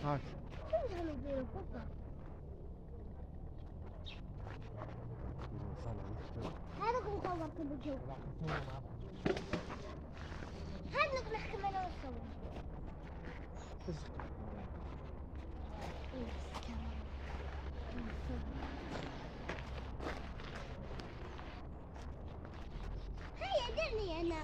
هاك شو بدهم يديروا فوقها؟ هذا كم صور كل جو. هذا نقدر نحكي أنا ونصور. هيا درني أنا.